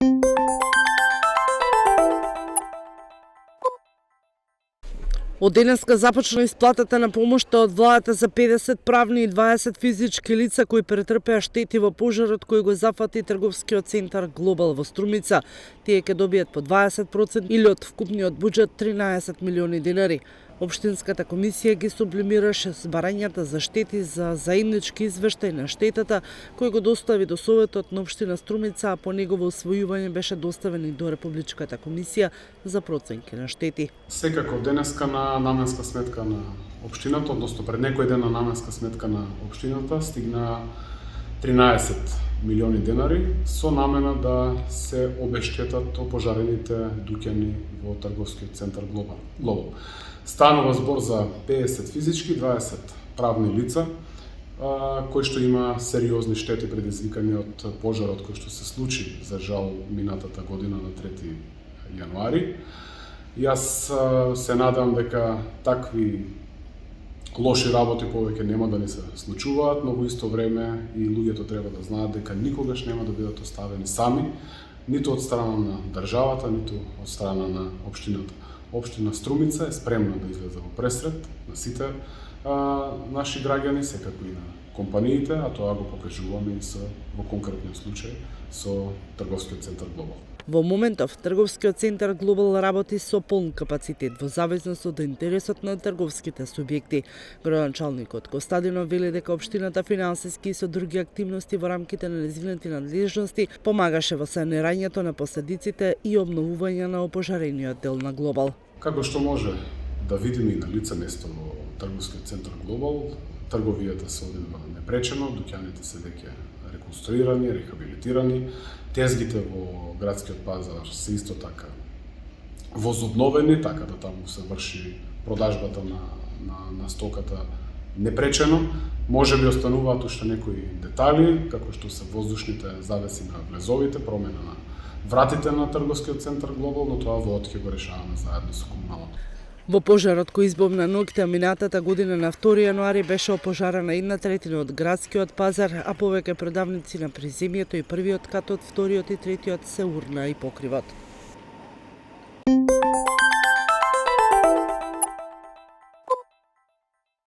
Од денеска започна исплатата на помошта од владата за 50 правни и 20 физички лица кои претрпеа штети во пожарот кој го зафати трговскиот центар Глобал во Струмица. Тие ќе добијат по 20% или од вкупниот буџет 13 милиони денари. Општинската комисија ги сублимираше збарањата за штети за заеднички извештај на штетата кој го достави до Советот на општина Струмица, а по негово усвојување беше доставен и до Републичката комисија за проценки на штети. Секако денеска на наменска сметка на општината, односно пред некој ден на наменска сметка на општината стигна 13 милиони денари со намена да се обештетат опожарените дуќани во трговскиот центар Глобал. Станува збор за 50 физички, 20 правни лица, кои што има сериозни штети предизвикани од пожарот кој што се случи за жал минатата година на 3 јануари. Јас се надам дека такви лоши работи повеќе нема да ни се случуваат, но во исто време и луѓето треба да знаат дека никогаш нема да бидат оставени сами, ниту од страна на државата, ниту од страна на општината. Општина Струмица е спремна да излезе во пресред на сите наши граѓани, секако и на компаниите, а тоа го покажуваме и во конкретниот случај со трговскиот центар Глобал. Во моментов, трговскиот центар Глобал работи со полн капацитет во зависност од интересот на трговските субјекти. Градоначалникот Костадинов вели дека општината финансиски и со други активности во рамките на нејзините надлежности помагаше во санирањето на последиците и обновување на опожарениот дел на Глобал. Како што може да видиме и на лице место во трговскиот центар Глобал, трговијата се одвива непречено, дуќаните се веќе реконструирани, рехабилитирани, тезгите во градскиот пазар се исто така возобновени, така да таму се врши продажбата на стоката непречено. Може би остануваат уште некои детали, како што се воздушните завеси на влезовите, промена на вратите на трговскиот центар Глобал, но тоа во ќе го решаваме заедно со комуналното. Во пожарот кој избовна ноќта минатата година на 2 јануари беше опожарена 1/3 од градскиот пазар, а повеќе продавници на приземјето и првиот кат од вториот и третиот се урна и покривот.